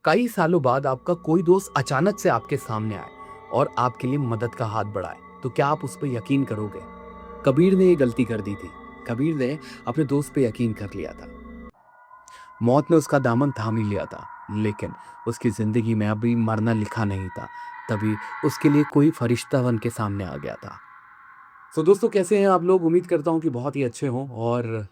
कई सालों बाद आपका कोई दोस्त अचानक से आपके सामने आए और आपके लिए मदद का हाथ बढ़ाए, तो क्या आप उस पर यकीन करोगे? कबीर ने ये गलती कर दी थी। कबीर ने अपने दोस्त पे यकीन कर लिया था। मौत ने उसका दामन थाम ही लिया था, लेकिन उसकी जिंदगी में अभी मरना लिखा नहीं था। तभी उसके लिए कोई फरिश्ता बन के सामने आ गया था। तो दोस्तों, कैसे हैं आप लोग? उम्मीद करता हूँ कि बहुत ही अच्छे हों। और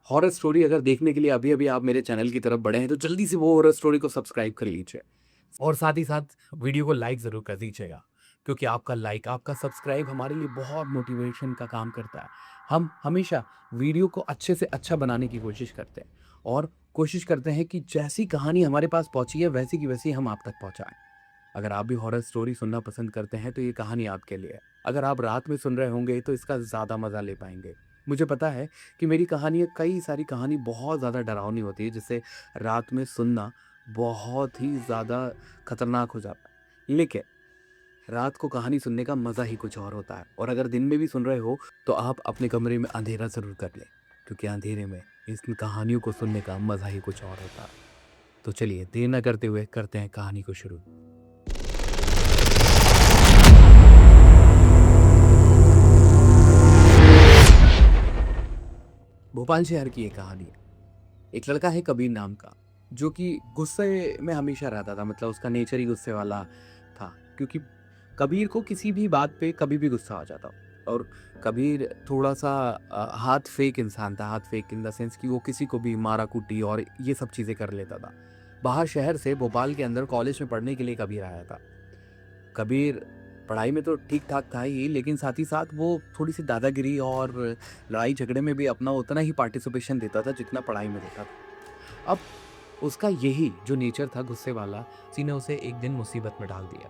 हॉरर स्टोरी अगर देखने के लिए अभी अभी आप मेरे चैनल की तरफ बढ़े हैं, तो जल्दी से वो हॉरर स्टोरी को सब्सक्राइब कर लीजिए और साथ ही साथ वीडियो को लाइक ज़रूर कर दीजिएगा, क्योंकि आपका लाइक, आपका सब्सक्राइब हमारे लिए बहुत मोटिवेशन का काम करता है। हम हमेशा वीडियो को अच्छे से अच्छा बनाने की कोशिश करते हैं और कोशिश करते हैं कि जैसी कहानी हमारे पास पहुंची है वैसी की वैसी हम आप तक पहुंचाएं। अगर आप भी हॉरर स्टोरी सुनना पसंद करते हैं तो ये कहानी आपके लिए है। अगर आप रात में सुन रहे होंगे तो इसका ज़्यादा मज़ा ले पाएंगे। मुझे पता है कि मेरी कहानियाँ, कई सारी कहानी बहुत ज़्यादा डरावनी होती है, जिसे रात में सुनना बहुत ही ज़्यादा खतरनाक हो जाता है। लेकिन रात को कहानी सुनने का मज़ा ही कुछ और होता है। और अगर दिन में भी सुन रहे हो तो आप अपने कमरे में अंधेरा ज़रूर कर लें, क्योंकि अंधेरे में इन कहानियों को सुनने का मज़ा ही कुछ और होता है। तो चलिए, देर न करते हुए करते हैं कहानी को शुरू। भोपाल शहर की एक कहानी है। एक लड़का है कबीर नाम का, जो कि गुस्से में हमेशा रहता था। मतलब उसका नेचर ही गुस्से वाला था, क्योंकि कबीर को किसी भी बात पे कभी भी गुस्सा आ जाता। और कबीर थोड़ा सा हाथ फेक इंसान था। हाथ फेक इन द सेंस कि वो किसी को भी मारा कूटी और ये सब चीज़ें कर लेता था। बाहर शहर से भोपाल के अंदर कॉलेज में पढ़ने के लिए कबीर आया था। कबीर पढ़ाई में तो ठीक ठाक था ही, लेकिन साथ ही साथ वो थोड़ी सी दादागिरी और लड़ाई झगड़े में भी अपना उतना ही पार्टिसिपेशन देता था जितना पढ़ाई में देता था। अब उसका यही जो नेचर था गुस्से वाला, उसी ने उसे एक दिन मुसीबत में डाल दिया।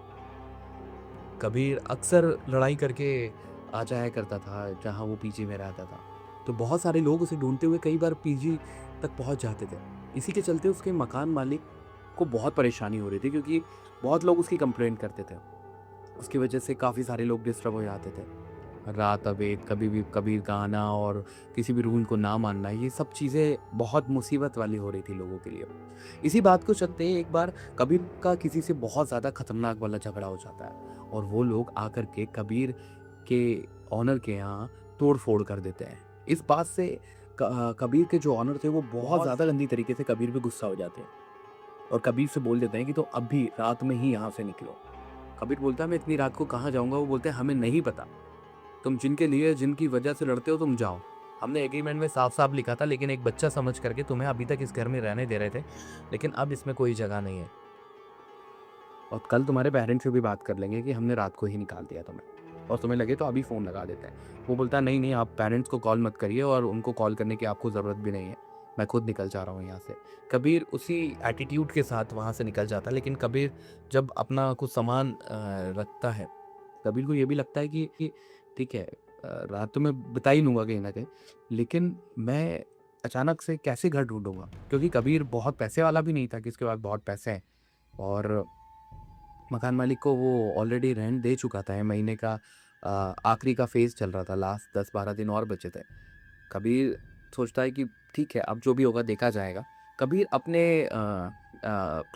कबीर अक्सर लड़ाई करके आ जाया करता था जहाँ वो पीजी में रहता था। तो बहुत सारे लोग उसे ढूंढते हुए कई बार पीजी तक पहुंच जाते थे। इसी के चलते उसके मकान मालिक को बहुत परेशानी हो रही थी, क्योंकि बहुत लोग उसकी कंप्लेंट करते थे। उसकी वजह से काफ़ी सारे लोग डिस्टर्ब हो जाते थे। रात अवेत कभी भी कबीर का आना और किसी भी रूल को ना मानना, ये सब चीज़ें बहुत मुसीबत वाली हो रही थी लोगों के लिए। इसी बात को चलते एक बार कबीर का किसी से बहुत ज़्यादा खतरनाक वाला झगड़ा हो जाता है और वो लोग आकर के कबीर के ऑनर के यहाँ तोड़-फोड़ कर देते हैं। इस बात से कबीर के जो ऑनर थे वो बहुत ज़्यादा गंदी तरीके से कबीर पे गुस्सा हो जाते हैं और कबीर से बोल देते हैं कि तो अभी रात में ही यहाँ से निकलो। कबीर बोलता है, मैं इतनी रात को कहाँ जाऊँगा? वो बोलते हैं, हमें नहीं पता। तुम जिनके लिए, जिनकी वजह से लड़ते हो, तुम जाओ। हमने एग्रीमेंट में साफ-साफ लिखा था, लेकिन एक बच्चा समझ करके तुम्हें अभी तक इस घर में रहने दे रहे थे, लेकिन अब इसमें कोई जगह नहीं है। और कल तुम्हारे पेरेंट्स से भी बात कर लेंगे कि हमने रात को ही निकाल दिया तुम्हें, और तुम्हें लगे तो अभी फ़ोन लगा देते हैं। वो बोलता है, नहीं, नहीं, आप पेरेंट्स को कॉल मत करिए और उनको कॉल करने की आपको ज़रूरत भी नहीं है। मैं खुद निकल जा रहा हूँ यहाँ से। कबीर उसी एटीट्यूड के साथ वहाँ से निकल जाता है, लेकिन कबीर जब अपना कुछ सामान रखता है, कबीर को ये भी लगता है कि ठीक है, रात तो मैं बिता ही लूँगा कहीं न कहीं, लेकिन मैं अचानक से कैसे घर ढूँढूँगा? क्योंकि कबीर बहुत पैसे वाला भी नहीं था कि उसके पास बहुत पैसे हैं। और मकान मालिक को वो ऑलरेडी रेंट दे चुका था। महीने का आखिरी का फ़ेज़ चल रहा था, लास्ट 10-12 दिन और बचे थे। कबीर सोचता है कि ठीक है, अब जो भी होगा देखा जाएगा। कबीर अपने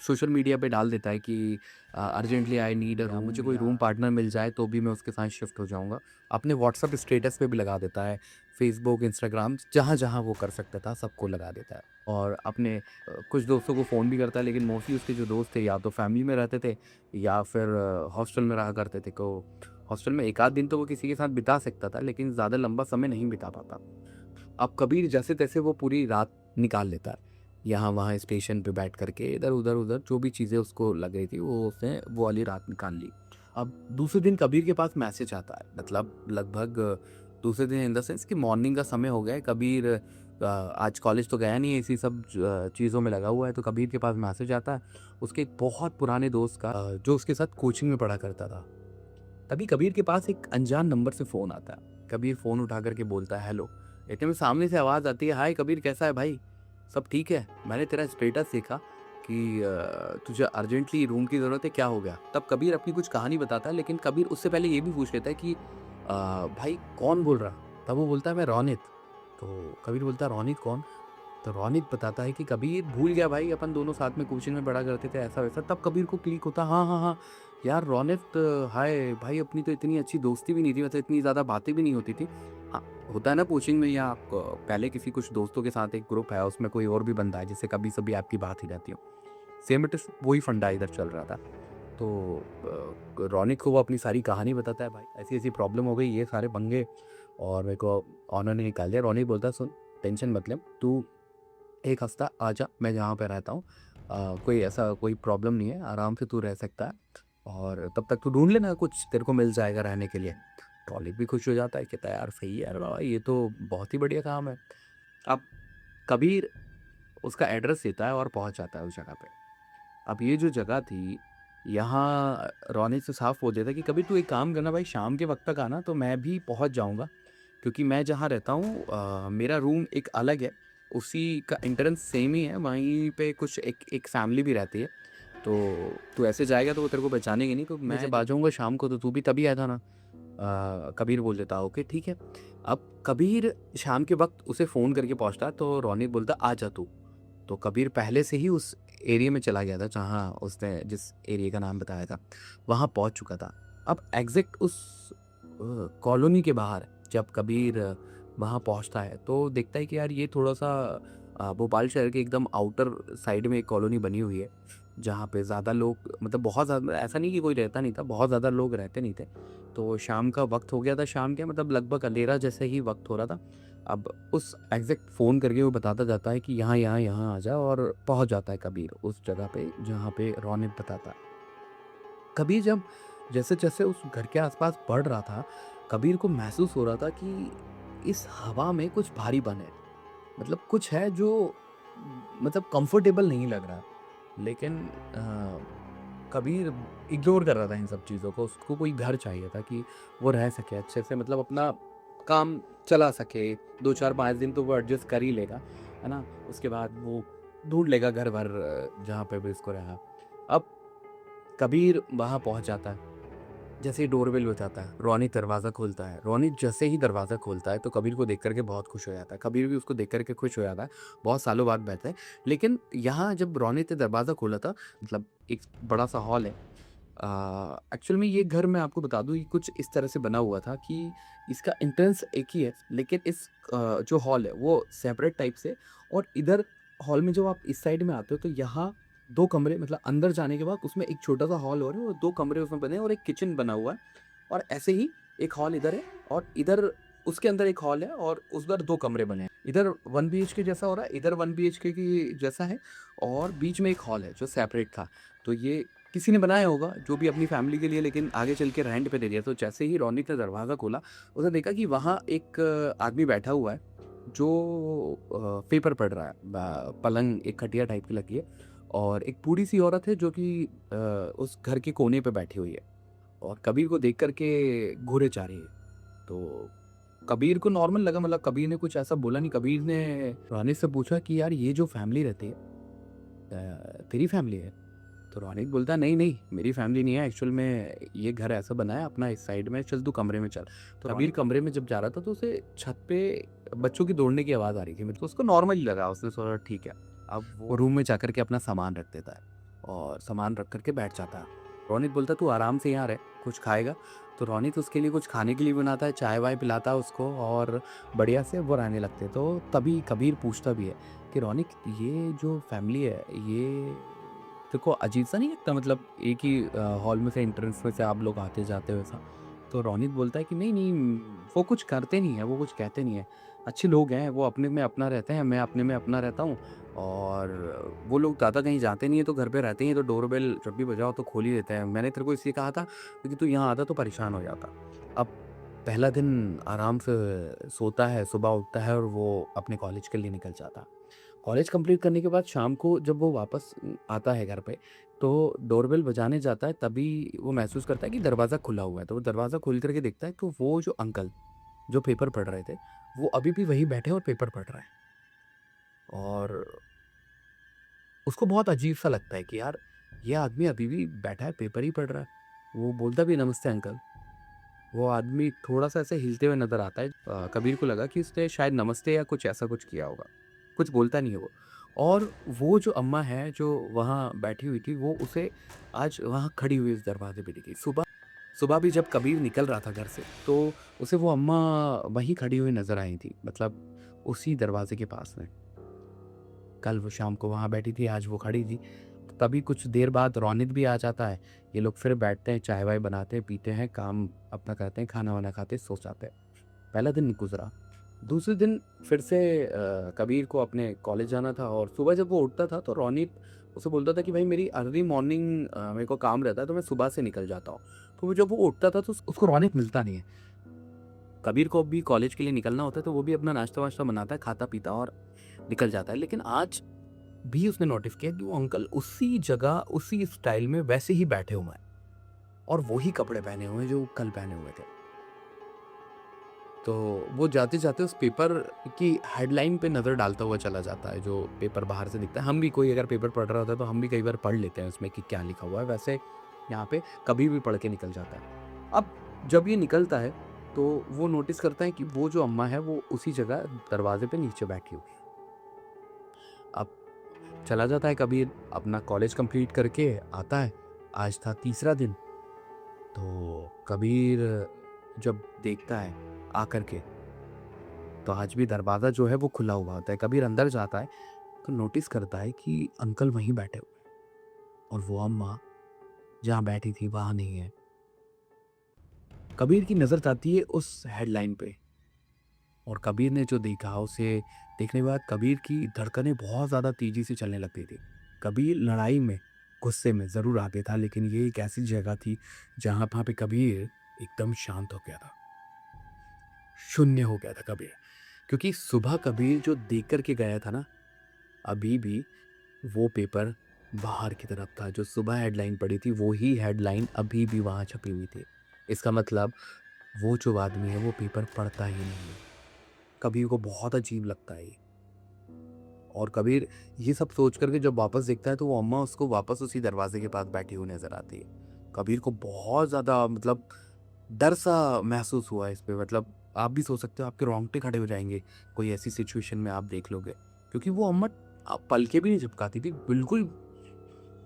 सोशल मीडिया पे डाल देता है कि urgently I need a room, मुझे कोई रूम पार्टनर मिल जाए तो भी मैं उसके साथ शिफ्ट हो जाऊँगा। अपने व्हाट्सएप स्टेटस पे भी लगा देता है, फ़ेसबुक, इंस्टाग्राम, जहाँ-जहाँ वो कर सकता था सबको लगा देता है। और अपने कुछ दोस्तों को फ़ोन भी करता है, लेकिन मोस्टली उसके जो दोस्त थे या तो फैमिली में रहते थे या फिर हॉस्टल में रहा करते थे। को हॉस्टल में 1 आध दिन तो वो किसी के साथ बिता सकता था, लेकिन ज़्यादा लंबा समय नहीं बिता पाता। अब कबीर जैसे-तैसे वो पूरी रात निकाल लेता है। यहाँ-वहाँ स्टेशन पे बैठ कर के इधर-उधर, उधर जो भी चीज़ें उसको लग रही थी वो उसने वो वाली रात निकाल ली। अब दूसरे दिन कबीर के पास मैसेज आता है, मतलब लगभग दूसरे दिन इन द सेंस कि मॉर्निंग का समय हो गया है। कबीर आज कॉलेज तो गया नहीं है, इसी सब चीज़ों में लगा हुआ है। तो कबीर के पास मैसेज आता है उसके एक बहुत पुराने दोस्त का, जो उसके साथ कोचिंग में पढ़ा करता था। तभी कबीर के पास एक अनजान नंबर से फ़ोन आता है। कबीर फ़ोन उठा कर के बोलता है, हेलो। इतने में सामने से आवाज़ आती है, हाय कबीर, कैसा है भाई? सब ठीक है? मैंने तेरा स्टेटस देखा कि तुझे अर्जेंटली रूम की ज़रूरत है, क्या हो गया? तब कबीर अपनी कुछ कहानी बताता है, लेकिन कबीर उससे पहले ये भी पूछ लेता है कि भाई कौन बोल रहा? तब वो बोलता है, मैं रोनित। तो कबीर बोलता है, रोनित कौन? तो रौनिक बताता है कि कबीर भूल गया भाई, अपन दोनों साथ में कोचिंग में पढ़ा करते थे, ऐसा-वैसा। तब कबीर को क्लिक होता, हाँ, हाँ, हाँ, यार रौनिक, हाय भाई, अपनी तो इतनी अच्छी दोस्ती भी नहीं थी, मतलब इतनी ज़्यादा बातें भी नहीं होती थी। हाँ, होता है ना कोचिंग में, या आप पहले किसी कुछ दोस्तों के साथ एक ग्रुप है, उसमें कोई और भी बंदा है जिससे कभी-सभी आपकी बात ही रहती हो। सेम इट इज़ वही फंडा इधर चल रहा था। तो रौनिक को वो अपनी सारी कहानी बताता है, भाई ऐसी-ऐसी प्रॉब्लम हो गई, ये सारे पंगे, और मेरे को ऑनर ने निकाल दिया। रौनिक बोलता है, सुन टेंशन मत ले, तू 1 हफ्ता आ जा, मैं जहाँ पे रहता हूँ। कोई ऐसा कोई प्रॉब्लम नहीं है, आराम से तू रह सकता है, और तब तक तू ढूँढ लेना, कुछ तेरे को मिल जाएगा रहने के लिए। रौनिक भी खुश हो जाता है, कहता है यार सही है यार बाबा, ये तो बहुत ही बढ़िया काम है। अब कबीर उसका एड्रेस देता है और पहुँच जाता है उस जगह पे। अब ये जो जगह थी, यहाँ रौनिक से साफ बोल देता है कि कभी तू एक काम करना भाई, शाम के वक़्त तक आना तो मैं भी पहुँच जाऊँगा, क्योंकि मैं जहाँ रहता हूँ मेरा रूम एक अलग है, उसी का एंट्रेंस सेम ही है, वहीं पे कुछ एक एक फैमिली भी रहती है। तो तू ऐसे जाएगा तो वो तेरे को पहचानेंगे नहीं, तो मैं जब आ जाऊँगा शाम को तो तू भी तभी आ जाना। कबीर बोल देता ओके ठीक है। अब कबीर शाम के वक़्त उसे फ़ोन करके पहुँचता, तो रौनिक बोलता आ जा तू। तो कबीर पहले से ही उस एरिया में चला गया था जहाँ उसने जिस एरिया का नाम बताया था, वहाँ पहुँच चुका था। अब एग्ज़ैक्ट उस कॉलोनी के बाहर जब कबीर वहाँ पहुँचता है, तो देखता है कि यार ये थोड़ा-सा भोपाल शहर के एकदम आउटर साइड में एक कॉलोनी बनी हुई है, जहाँ पे ज़्यादा लोग, मतलब बहुत ज़्यादा ऐसा नहीं कि कोई रहता नहीं था, बहुत ज़्यादा लोग रहते नहीं थे। तो शाम का वक़्त हो गया था, शाम क्या मतलब लगभग अंधेरा जैसे ही वक़्त हो रहा था। अब उस एग्ज़ैक्ट फ़ोन करके वो बताता जाता है कि यहाँ, यहाँ, यहाँ आ जा, और पहुँच जाता है कबीर उस जगह पे जहाँ पे रौनिक बताता है। कबीर जब जैसे-जैसे उस घर के आस-पास बढ़ रहा था, कबीर को महसूस हो रहा था कि इस हवा में कुछ भारीपन है। मतलब कुछ है जो मतलब कंफर्टेबल नहीं लग रहा। लेकिन कबीर इग्नोर कर रहा था इन सब चीज़ों को, उसको कोई घर चाहिए था कि वो रह सके अच्छे से, मतलब अपना काम चला सके, 2, 4, 5 दिन तो वो एडजस्ट कर ही लेगा, है ना? उसके बाद वो ढूँढ लेगा घर-वर जहाँ पे भी उसको रहा। अब कबीर वहाँ पहुँच जाता है। जैसे ही डोरबेल बजाता है, रौनिक दरवाज़ा खोलता है। रौनिक जैसे ही दरवाज़ा खोलता है, तो कबीर को देख कर के बहुत खुश हो जाता है। कबीर भी उसको देख कर के खुश हो जाता है। बहुत सालों बाद बैठते हैं। लेकिन यहाँ जब रौनिक ने दरवाज़ा खोला था, मतलब एक बड़ा-सा हॉल है। एक्चुअल में ये घर मैं आपको बता दूँ, ये कुछ इस तरह से बना हुआ था कि इसका एंट्रेंस एक ही है, लेकिन जो हॉल है, वो सेपरेट टाइप से, और इधर हॉल में जब आप इस साइड में आते हो, तो यहाँ 2 कमरे, मतलब अंदर जाने के बाद उसमें एक छोटा-सा हॉल और है, और 2 कमरे उसमें बने हैं, और एक किचन बना हुआ है, और ऐसे ही एक हॉल इधर है, और इधर उसके अंदर एक हॉल है, और उधर 2 कमरे बने हैं। इधर 1 बीएचके जैसा हो रहा है, इधर 1 बीएचके की जैसा है, और बीच में एक हॉल है जो सेपरेट था। तो ये किसी ने बनाया होगा, जो भी अपनी फैमिली के लिए, लेकिन आगे चल के रेंट पे दे दिया। तो जैसे ही रौनिक ने दरवाज़ा खोला, उसने देखा कि वहाँ एक आदमी बैठा हुआ है, जो पेपर पढ़ रहा है। पलंग एक खटिया टाइप की लगी है, और एक बूढ़ी-सी औरत है जो कि उस घर के कोने पे बैठी हुई है, और कबीर को देख कर के घूरे जा रही है। तो कबीर को नॉर्मल लगा, मतलब कबीर ने कुछ ऐसा बोला नहीं। कबीर ने रौनिक से पूछा कि यार ये जो फैमिली रहती है, तेरी फैमिली है? तो रौनिक बोलता है, नहीं, नहीं, मेरी फैमिली नहीं है, एक्चुअल में ये घर ऐसा बना है अपना इस साइड में, चल तू कमरे में चल। तो कबीर कमरे में जब जा रहा था, तो उसे छत पे बच्चों की दौड़ने की आवाज़ आ रही थी, मेरे को उसको नॉर्मल ही लगा, उसने सोचा ठीक है। अब वो रूम में जाकर के अपना सामान रख देता है, और सामान रख कर के बैठ जाता है। रौनिक बोलता है, तू आराम से यहाँ रह, कुछ खाएगा? तो रौनिक उसके लिए कुछ खाने के लिए बनाता है, चाय-वाय पिलाता है उसको, और बढ़िया से वो रहने लगते हैं। तो तभी कबीर पूछता भी है कि रौनिक, ये जो फैमिली है, ये तेरे को अजीब सा नहीं लगता, मतलब एक ही हॉल में से एंट्रेंस में से आप लोग आते जाते हो ऐसा? तो रौनिक बोलता है कि नहीं नहीं, वो कुछ करते नहीं है, वो कुछ कहते नहीं है, अच्छे लोग हैं, वो अपने में अपना रहते हैं, मैं अपने में अपना रहता हूँ, और वो लोग ज़्यादा कहीं जाते नहीं है, तो घर पे रहते ही हैं, तो डोरबेल जब भी बजाओ तो खोल ही देते हैं। मैंने तेरे को इसलिए कहा था क्योंकि तू यहाँ आता तो परेशान हो जाता। अब पहला दिन आराम से सोता है, सुबह उठता है, और वो अपने कॉलेज के लिए निकल जाता। कॉलेज कंप्लीट करने के बाद शाम को जब वो वापस आता है घर पे, तो डोरबेल बजाने जाता है, तभी वो महसूस करता है कि दरवाज़ा खुला हुआ है। तो वो दरवाज़ा खोल कर के देखता है, तो वो जो अंकल जो पेपर पढ़ रहे थे, वो अभी भी वहीं बैठे हैं और पेपर पढ़ रहे हैं। और उसको बहुत अजीब-सा लगता है कि यार, ये आदमी अभी भी बैठा है, पेपर ही पढ़ रहा है। वो बोलता भी है, नमस्ते अंकल। वो आदमी थोड़ा-सा ऐसे हिलते हुए नज़र आता है। कबीर को लगा कि उसने शायद नमस्ते या कुछ ऐसा कुछ किया होगा। कुछ बोलता नहीं है वो। और वो जो अम्मा है जो वहाँ बैठी हुई थी, वो उसे आज वहाँ खड़ी हुई उस दरवाजे पे दिखी। सुबह सुबह भी जब कबीर निकल रहा था घर से, तो उसे वो अम्मा वहीं खड़ी हुई नज़र आई थी, मतलब उसी दरवाजे के पास में। कल वो शाम को वहाँ बैठी थी, आज वो खड़ी थी। तभी कुछ देर बाद रौनित भी आ जाता है। ये लोग फिर बैठते हैं, चाय-वाय बनाते हैं, पीते हैं, काम अपना करते हैं, खाना-वाना खाते सो जाते हैं। पहला दिन गुज़रा। दूसरे दिन फिर से कबीर को अपने कॉलेज जाना था और सुबह जब वो उठता था तो रौनित उसे बोलता था कि भाई मेरी अर्ली मॉर्निंग मेरे को काम रहता है तो मैं सुबह से निकल जाता हूँ। तो वो जब वो उठता था तो उसको रौनित मिलता नहीं है। कबीर को भी कॉलेज के लिए निकलना होता है तो वो भी अपना नाश्ता-वाश्ता बनाता है, खाता-पीता और निकल जाता है। लेकिन आज भी उसने नोटिस किया कि वो अंकल उसी जगह, उसी स्टाइल में वैसे ही बैठे हुए हैं और वही कपड़े पहने हुए हैं जो कल पहने हुए थे। तो वो जाते-जाते उस पेपर की हेडलाइन पे नज़र डालता हुआ चला जाता है, जो पेपर बाहर से दिखता है। हम भी कोई अगर पेपर पढ़ रहा होता है तो हम भी कई बार पढ़ लेते हैं उसमें कि क्या लिखा हुआ है, वैसे यहाँ पे कभी भी पढ़ के निकल जाता है। अब जब ये निकलता है तो वो नोटिस करता है कि वो जो अम्मा है वो उसी जगह दरवाजे पे नीचे बैठी हुई है। अब चला जाता है कबीर, अपना कॉलेज कंप्लीट करके आता है। आज था तीसरा दिन। तो कबीर जब देखता है आकर के, तो आज भी दरवाज़ा जो है वो खुला हुआ होता है। कबीर अंदर जाता है तो नोटिस करता है कि अंकल वहीं बैठे हुए हैं और वो अम्मा जहाँ बैठी थी वहाँ नहीं है। कबीर की नज़र जाती है उस हेडलाइन पे और कबीर ने जो देखा उसे देखने के बाद कबीर की धड़कनें बहुत ज़्यादा तेज़ी से चलने लगती थी। कबीर लड़ाई में, गुस्से में ज़रूर आगे था, लेकिन ये एक ऐसी जगह थी जहाँ वहाँ पे कबीर एकदम शांत हो गया था। शून्य हो गया था कबीर। क्योंकि सुबह कबीर जो देख कर के गया था ना, अभी भी वो पेपर बाहर की तरफ था। जो सुबह हेडलाइन पड़ी थी, वो ही हेडलाइन अभी भी वहाँ छपी हुई थी। इसका मतलब वो जो आदमी है वो पेपर पढ़ता ही नहीं है। कबीर को बहुत अजीब लगता है ये। और कबीर ये सब सोच कर के जब वापस देखता है तो वो अम्मा उसको वापस उसी दरवाजे के पास बैठी हुई नज़र आती है। कबीर को बहुत ज़्यादा मतलब डर-सा महसूस हुआ इस पे, मतलब आप भी सोच सकते हो, आपके रोंगटे खड़े हो जाएँगे, कोई ऐसी सिचुएशन में आप देख लोगे। क्योंकि वो अम्मा पलके भी नहीं झपकाती थी, बिल्कुल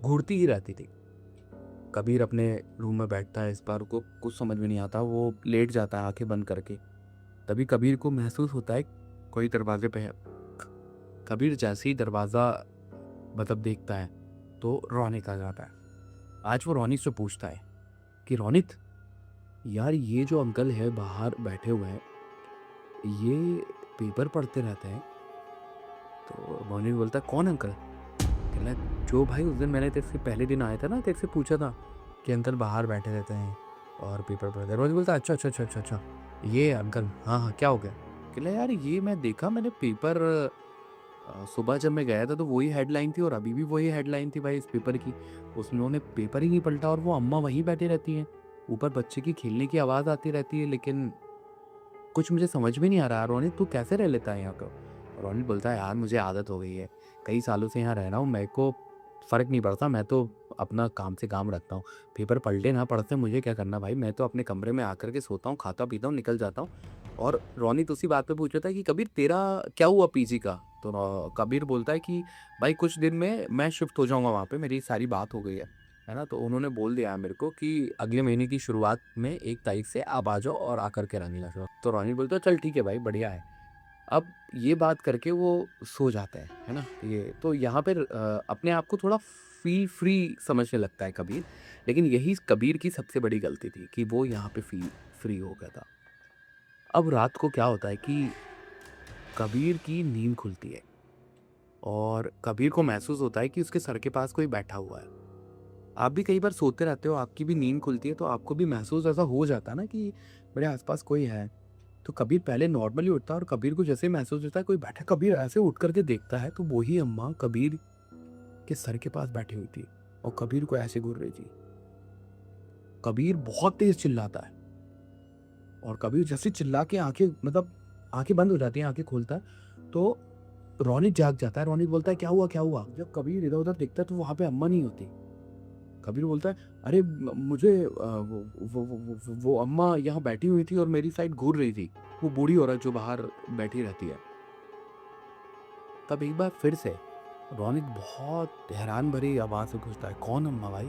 घूरती ही रहती थी। कबीर अपने रूम में बैठता है, इस बार को कुछ समझ में नहीं आता, वो लेट जाता है आँखें बंद करके। तभी कबीर को महसूस होता है कोई दरवाजे पे है। कबीर जैसे ही दरवाज़ा मतलब देखता है तो रौनिक आ जाता है। आज वो रौनिक से पूछता है कि रौनिक, यार ये जो अंकल है बाहर बैठे हुए हैं, ये पेपर पढ़ते रहते हैं। तो रौनिक बोलता है, कौन अंकल? कह रहा है, जो भाई उस दिन मैंने तेरे से पहले दिन आया था ना, तेरे से पूछा था कि अंकल बाहर बैठे रहते हैं और पेपर पढ़ते हैं। रौनिक बोलता है, अच्छा अच्छा अच्छा अच्छा अच्छा, ये अंकल, हाँ हाँ क्या हो गया? कह रहा है, यार ये मैं देखा, मैंने पेपर सुबह जब मैं गया था तो वही हेडलाइन थी और अभी भी वही हेडलाइन थी भाई इस पेपर की। उन्होंने पेपर ही नहीं पलटा और वो अम्मा वहीं बैठी रहती हैं। ऊपर बच्चे की खेलने की आवाज़ आती रहती है, लेकिन कुछ मुझे समझ में नहीं आ रहा। रोनित तू कैसे रह लेता है यहाँ का? रोनित बोलता है, यार मुझे आदत हो गई है। कई सालों से यहाँ रह रहा हूँ, मेरे को फ़र्क नहीं पड़ता, मैं तो अपना काम से काम रखता हूँ। पेपर पढ़ते ना पढ़ते मुझे क्या करना भाई, मैं तो अपने कमरे में आकर के सोता हूँ, खाता-पीता हूँ, निकल जाता हूँ। और रोनित उसी बात पे पूछ रहा था कि कबीर तेरा क्या हुआ पीजी का? तो कबीर बोलता है कि भाई कुछ दिन में मैं शिफ्ट हो जाऊँगा वहाँ पे, मेरी सारी बात हो गई है ना? तो उन्होंने बोल दिया है मेरे को कि अगले महीने की शुरुआत में 1 तारीख से आप आ जाओ और आकर के रंगीला शो। तो रोनित बोलता है, चल ठीक है भाई, बढ़िया है। अब ये बात करके वो सो जाता है ना? ये तो यहाँ पे अपने आप को थोड़ा फ़ील फ्री समझने लगता है कबीर। लेकिन यही कबीर की सबसे बड़ी गलती थी कि वो यहाँ पे फ़ील फ्री हो गया था। अब रात को क्या होता है कि कबीर की नींद खुलती है और कबीर को महसूस होता है कि उसके सर के पास कोई बैठा हुआ है। आप भी कई बार सोते रहते हो, आपकी भी नींद खुलती है तो आपको भी महसूस ऐसा हो जाता है ना कि मेरे आस-पास कोई है। तो कबीर पहले नॉर्मली उठता है और कबीर को जैसे ही महसूस होता है कोई बैठा है, कबीर ऐसे उठ करके देखता है तो वही अम्मा कबीर के सर के पास बैठी हुई थी और कबीर को ऐसे घूर रही थी। कबीर बहुत तेज़ चिल्लाता है और कबीर जैसे चिल्ला के आँखें मतलब आँखें बंद हो जाती हैं, आँखें खोलता है तो रोनित जाग जाता है। रोनित बोलता है, क्या हुआ, क्या हुआ? जब कबीर इधर-उधर देखता है तो वहाँ पे अम्मा नहीं होती। कबीर बोलता है, अरे मुझे वो अम्मा यहाँ बैठी हुई थी और मेरी साइड घूर रही थी। वो बूढ़ी औरत जो बाहर बैठी रहती है। तब एक बार फिर से रौनिक बहुत हैरान भरी आवाज़ से पूछता है, कौन अम्मा भाई?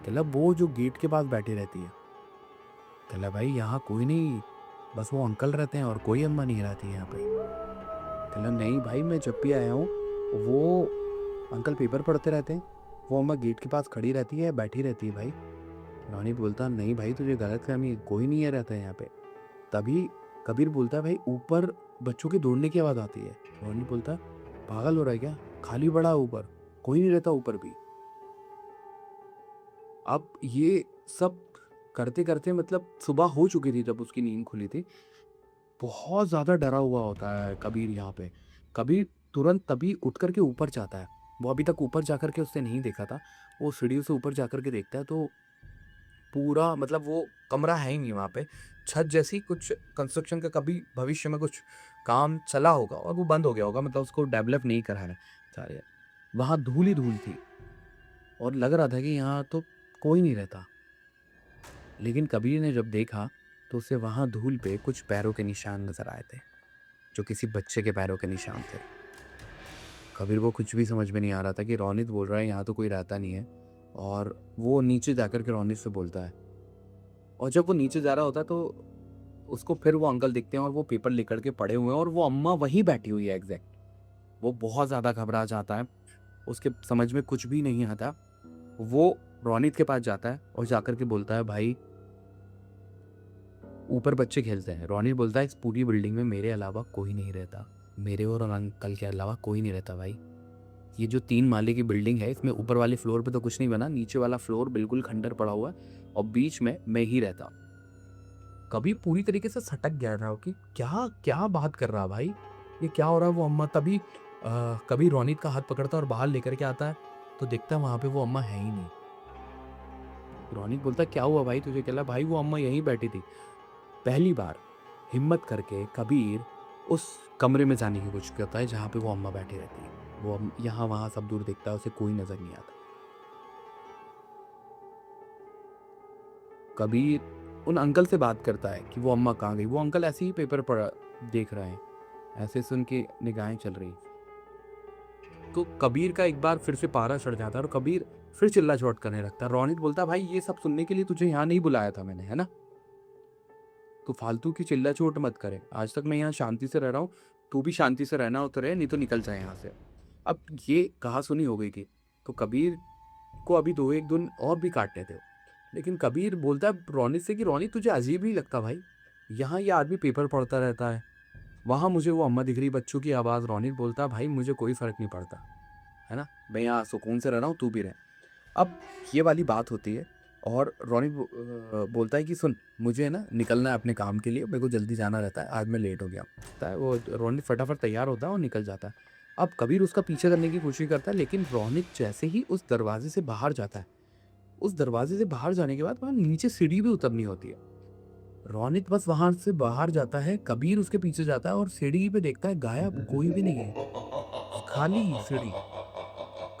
कहला वो जो गेट के पास बैठी रहती है। कहला भाई यहाँ कोई नहीं, बस वो अंकल रहते हैं और कोई अम्मा नहीं रहती है यहाँ पे। कहला नहीं भाई, मैं जब भी आया हूँ वो अंकल पेपर पढ़ते रहते हैं, वो अम्मा गेट के पास खड़ी रहती है, बैठी रहती है भाई। रौनिक बोलता नहीं भाई तुझे गलतफहमी, कोई नहीं है रहता है यहाँ पे। तभी कबीर बोलता है भाई ऊपर बच्चों के दौड़ने की आवाज़ आती है। रौनिक बोलता है पागल हो रहा है क्या, खाली पड़ा है ऊपर, कोई नहीं रहता ऊपर भी। अब ये सब करते करते मतलब सुबह हो चुकी थी जब उसकी नींद खुली थी। बहुत ज़्यादा डरा हुआ होता है कबीर यहाँ पे। कबीर तुरंत तभी उठ करके ऊपर जाता है। वो अभी तक ऊपर जा करके उसने नहीं देखा था। वो सीढ़ियों से ऊपर जा करके देखता है तो पूरा मतलब वो कमरा है ही नहीं वहाँ पे। छत जैसी कुछ कंस्ट्रक्शन का कभी भविष्य में कुछ काम चला होगा और वो बंद हो गया होगा, मतलब उसको डेवलप नहीं करा है सारे। वहाँ धूल ही धूल थी और लग रहा था कि यहाँ तो कोई नहीं रहता। लेकिन कबीर ने जब देखा तो उसे वहाँ धूल पे कुछ पैरों के निशान नजर आए थे, जो किसी बच्चे के पैरों के निशान थे। कबीर को कुछ भी समझ में नहीं आ रहा था कि रौनित बोल रहा है यहाँ तो कोई रहता नहीं है, और वो नीचे जाकर के रौनित से बोलता है। और जब वो नीचे जा रहा होता है तो उसको फिर वो अंकल दिखते हैं और वो पेपर लेकर के पड़े हुए हैं और वो अम्मा वहीं बैठी हुई है एग्जैक्ट। वो बहुत ज़्यादा घबरा जाता है, उसके समझ में कुछ भी नहीं आता। वो रौनित के पास जाता है और जाकर के बोलता है भाई ऊपर बच्चे खेलते हैं। रौनित बोलता है इस पूरी बिल्डिंग में मेरे अलावा कोई नहीं रहता, मेरे और अंकल के अलावा कोई नहीं रहता भाई। ये जो 3 माले की बिल्डिंग है इसमें ऊपर वाले फ्लोर पे तो कुछ नहीं बना, नीचे वाला फ्लोर बिल्कुल खंडर पड़ा हुआ है और बीच में मैं ही रहता। कभी पूरी तरीके से सटक गया था कि क्या क्या बात कर रहा भाई, ये क्या हो रहा है। वो अम्मा तभी कभी रौनित का हाथ पकड़ता और बाहर लेकर के आता है तो देखता है वहां पे वो अम्मा है ही नहीं। रौनित बोलता क्या हुआ भाई तुझे? कहला भाई वो अम्मा यहीं बैठी थी। पहली बार हिम्मत करके कबीर उस कमरे में जाने की कोशिश करता है जहाँ पे वो अम्मा बैठी रहती है। वो यहाँ वहाँ सब दूर देखता है, उसे कोई नजर नहीं आता। कबीर उन अंकल से बात करता है कि वो अम्मा कहाँ गई। वो अंकल ऐसे ही पेपर पढ़ देख रहे हैं, ऐसे सुन के निगाहें चल रही। तो कबीर का एक बार फिर से पारा चढ़ जाता है और कबीर फिर चिल्ला चोट करने लगता है। रौनित बोलता भाई ये सब सुनने के लिए तुझे यहाँ नहीं बुलाया था मैंने, है ना? तो फालतू की चिल्ला चोट मत करे, आज तक मैं यहाँ शांति से रह रहा हूँ, तू भी शांति से रहना उतरे, नहीं तो निकल जाए यहाँ से। अब ये कहा सुनी हो गई थी तो कबीर को अभी 2-1 दिन और भी काटने थे। लेकिन कबीर बोलता है रौनित से कि रौनित तुझे अजीब ही लगता भाई, यहाँ ये आदमी पेपर पढ़ता रहता है, वहाँ मुझे वो अम्मा दिख रही, बच्चों की आवाज़। रौनित बोलता है भाई मुझे कोई फ़र्क नहीं पड़ता, है ना, मैं यहाँ सुकून से रह रहा हूँ, तू भी रह। अब ये वाली बात होती है और रौनिक बोलता है कि सुन मुझे ना निकलना है अपने काम के लिए, मेरे को जल्दी जाना रहता है, आज मैं लेट हो गया। होता है वो रौनिक फटाफट तैयार होता है और निकल जाता है। अब कबीर उसका पीछे करने की कोशिश करता है, लेकिन रौनिक जैसे ही उस दरवाजे से बाहर जाता है, उस दरवाजे से बाहर जाने के बाद वहाँ नीचे सीढ़ी भी उतरनी होती है। रौनिक बस वहां से बाहर जाता है, कबीर उसके पीछे जाता है और सीढ़ी पे देखता है गायब, कोई भी नहीं है, खाली सीढ़ी।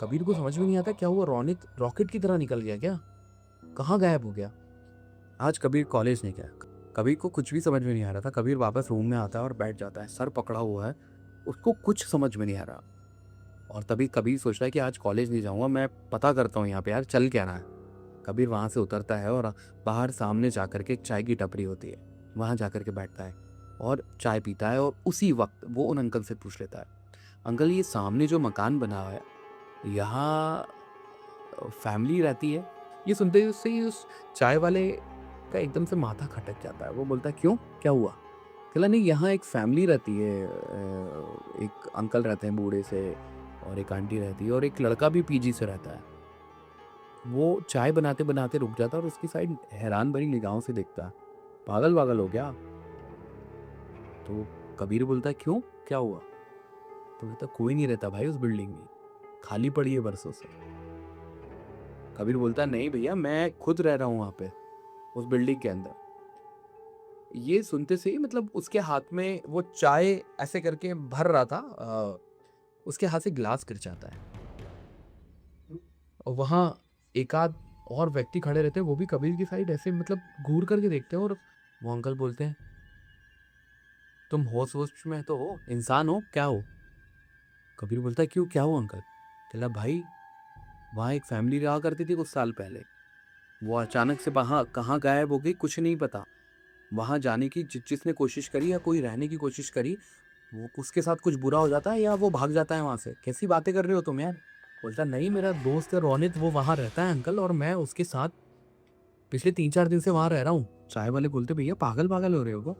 कबीर को समझ में नहीं आता क्या हुआ, रौनिक रॉकेट की तरह निकल गया क्या, कहाँ गायब हो गया। आज कबीर कॉलेज नहीं गया। कबीर को कुछ भी समझ में नहीं आ रहा था। कबीर वापस रूम में आता है और बैठ जाता है, सर पकड़ा हुआ है, उसको कुछ समझ में नहीं आ रहा। और तभी कबीर सोच रहा है कि आज कॉलेज नहीं जाऊंगा, मैं पता करता हूँ यहाँ पे यार चल क्या रहा है। कबीर वहाँ से उतरता है और बाहर सामने जाकर के चाय की टपरी होती है, वहाँ जाकर के बैठता है और चाय पीता है। और उसी वक्त वो उन अंकल से पूछ लेता है, अंकल ये सामने जो मकान बना हुआ है यहाँ फैमिली रहती है? ये सुनते ही उससे ही उस चाय वाले का एकदम से माथा खटक जाता है। वो बोलता है क्यों, क्या हुआ? कहला नहीं यहाँ एक फैमिली रहती है, एक अंकल रहते हैं बूढ़े से और एक आंटी रहती है और एक लड़का भी पीजी से रहता है। वो चाय बनाते बनाते रुक जाता है और उसकी साइड हैरान भरी निगाहों से देखता है, पागल वागल हो गया? तो कबीर बोलता है क्यों, क्या हुआ? तो बोलता कोई नहीं रहता भाई उस बिल्डिंग में, खाली पड़ी है बरसों से। कबीर बोलता है नहीं भैया मैं खुद रह रहा हूँ वहाँ पे उस बिल्डिंग के अंदर। ये सुनते से ही मतलब उसके हाथ में वो चाय ऐसे करके भर रहा था, उसके हाथ से ग्लास गिर जाता है और वहाँ एक आध और व्यक्ति खड़े रहते हैं, वो भी कबीर की साइड ऐसे मतलब घूर करके देखते हैं। और वो अंकल बोलते हैं तुम होश होश में तो हो, इंसान हो क्या हो? कबीर बोलता है, क्यों, क्या हुआ अंकल? कहला, भाई वहाँ एक फैमिली रहा करती थी कुछ साल पहले, वो अचानक से वहाँ कहाँ गायब हो गई कुछ नहीं पता। वहाँ जाने की जिसने कोशिश करी या कोई रहने की कोशिश करी, वो उसके साथ कुछ बुरा हो जाता है या वो भाग जाता है वहाँ से। कैसी बातें कर रहे हो तुम यार? बोलता, नहीं मेरा दोस्त है रोनित, वो वहाँ रहता है अंकल, और मैं उसके साथ पिछले 3-4 दिन से वहाँ रह रहा हूँ। चाय वाले बोलते, भैया पागल पागल हो रहे हो क्या?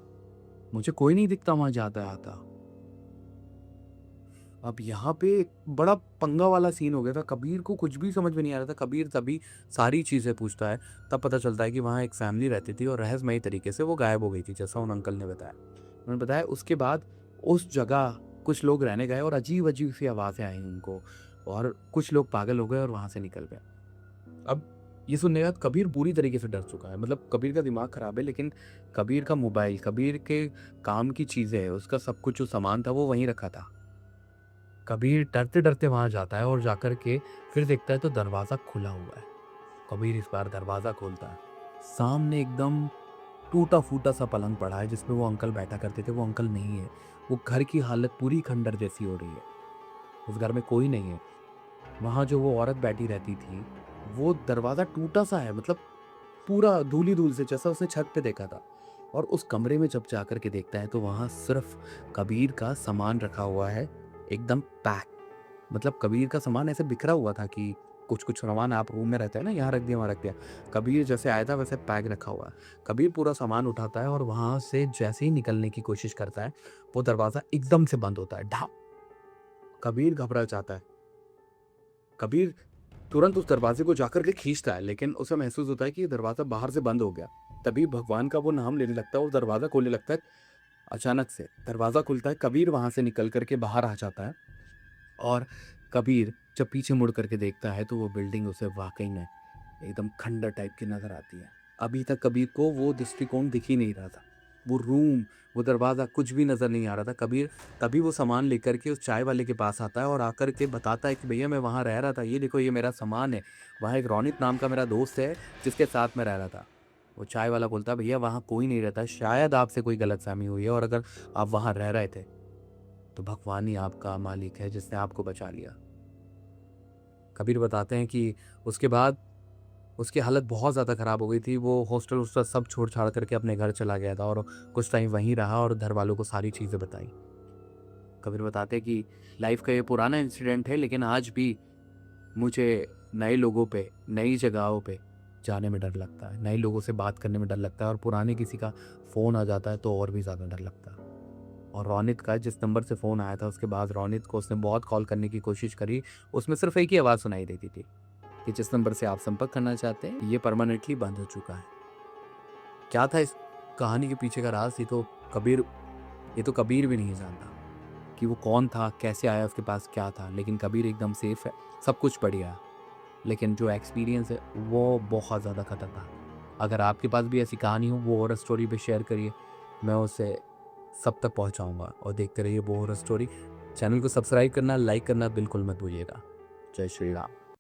मुझे कोई नहीं दिखता वहाँ जाता आता। अब यहाँ पे एक बड़ा पंगा वाला सीन हो गया था। कबीर को कुछ भी समझ में नहीं आ रहा था। कबीर तभी सारी चीज़ें पूछता है, तब पता चलता है कि वहाँ एक फैमिली रहती थी और रहस्यमयी तरीके से वो गायब हो गई थी, जैसा उन अंकल ने बताया। उन्होंने बताया उसके बाद उस जगह कुछ लोग रहने गए और अजीब-अजीब सी आवाज़ें आई उनको, और कुछ लोग पागल हो गए और वहाँ से निकल गए। अब ये सुनने के बाद कबीर पूरी तरीके से डर चुका है। मतलब कबीर का दिमाग खराब है, लेकिन कबीर का मोबाइल, कबीर के काम की चीज़ें, उसका सब कुछ जो सामान था वो वहीं रखा था। कबीर डरते-डरते वहाँ जाता है और जाकर के फिर देखता है तो दरवाज़ा खुला हुआ है। कबीर इस बार दरवाज़ा खोलता है। सामने एकदम टूटा-फूटा सा पलंग पड़ा है जिसमें वो अंकल बैठा करते थे, वो अंकल नहीं है। वो घर की हालत पूरी खंडर जैसी हो रही है। उस घर में कोई नहीं है। वहाँ जो वो औरत बैठी रहती थी, वो दरवाज़ा टूटा-सा है, मतलब पूरा धूल ही धूल से, जैसा उसने छत पे देखा था। और उस कमरे में जब जाकर के देखता है तो वहाँ सिर्फ़ कबीर का सामान रखा हुआ है, एकदम पैक। मतलब कबीर का सामान ऐसे बिखरा हुआ था कि कुछ-कुछ सामान आप रूम में रहते हैं ना, यहाँ रख दिया, वहाँ रख दिया। कबीर जैसे आया था वैसे पैक रखा हुआ है। कबीर पूरा सामान उठाता है और वहाँ से जैसे ही निकलने की कोशिश करता है, वो दरवाज़ा एकदम से बंद होता है, ढाप! कबीर घबरा जाता है। कबीर तुरंत उस दरवाजे को जाकर के खींचता है, लेकिन उसे महसूस होता है कि ये दरवाज़ा बाहर से बंद हो गया। तभी भगवान का वो नाम लेने लगता है और दरवाज़ा खोलने लगता है। अचानक से दरवाज़ा खुलता है, कबीर वहाँ से निकल कर के बाहर आ जाता है, और कबीर जब पीछे मुड़ करके देखता है तो वो बिल्डिंग उसे वाक़ई में एकदम खंडर टाइप की नज़र आती है। अभी तक कबीर को वो दृष्टिकोण दिख ही नहीं रहा था। वो रूम, वो दरवाज़ा कुछ भी नज़र नहीं आ रहा था। कबीर तभी वो सामान लेकर के उस चाय वाले के पास आता है और आकर के बताता है कि भैया मैं वहाँ रह रहा था, ये देखो ये मेरा सामान है। वहाँ एक रोनित नाम का मेरा दोस्त है जिसके साथ मैं रह रहा था। वो चाय वाला बोलता है, भैया वहाँ कोई नहीं रहता, शायद आपसे कोई गलतफ़हमी हुई है, और अगर आप वहाँ रह रहे थे तो भगवान ही आपका मालिक है जिसने आपको बचा लिया। कबीर बताते हैं कि उसके बाद उसकी हालत बहुत ज़्यादा ख़राब हो गई थी। वो हॉस्टल-वॉस्टल सब छोड़-छाड़ करके अपने घर चला गया था और कुछ टाइम वहीं रहा और घरवालों को सारी चीज़ें बताई। कबीर बताते हैं कि लाइफ़ का ये पुराना इंसिडेंट है, लेकिन आज भी मुझे नए लोगों पे, नई जगहों पे जाने में डर लगता है। नए लोगों से बात करने में डर लगता है, और पुराने किसी का फ़ोन आ जाता है तो और भी ज़्यादा डर लगता है। और रोनित का जिस नंबर से फ़ोन आया था उसके बाद रोनित को उसने बहुत कॉल करने की कोशिश करी। उसमें सिर्फ़ एक ही आवाज़ सुनाई देती थी कि जिस नंबर से आप संपर्क करना चाहते हैं ये परमानेंटली बंद हो चुका है। क्या था इस कहानी के पीछे का राज़, ये तो कबीर भी नहीं जानता कि वो कौन था, कैसे आया, उसके पास क्या था। लेकिन कबीर एकदम सेफ़ है, सब कुछ बढ़िया है। लेकिन जो एक्सपीरियंस है वो बहुत ज़्यादा खतरनाक है। अगर आपके पास भी ऐसी कहानी हो वो हॉरर स्टोरी पे शेयर करिए, मैं उसे सब तक पहुँचाऊँगा। और देखते रहिए वो हॉरर स्टोरी। चैनल को सब्सक्राइब करना, लाइक करना बिल्कुल मत भूलिएगा। जय श्री राम।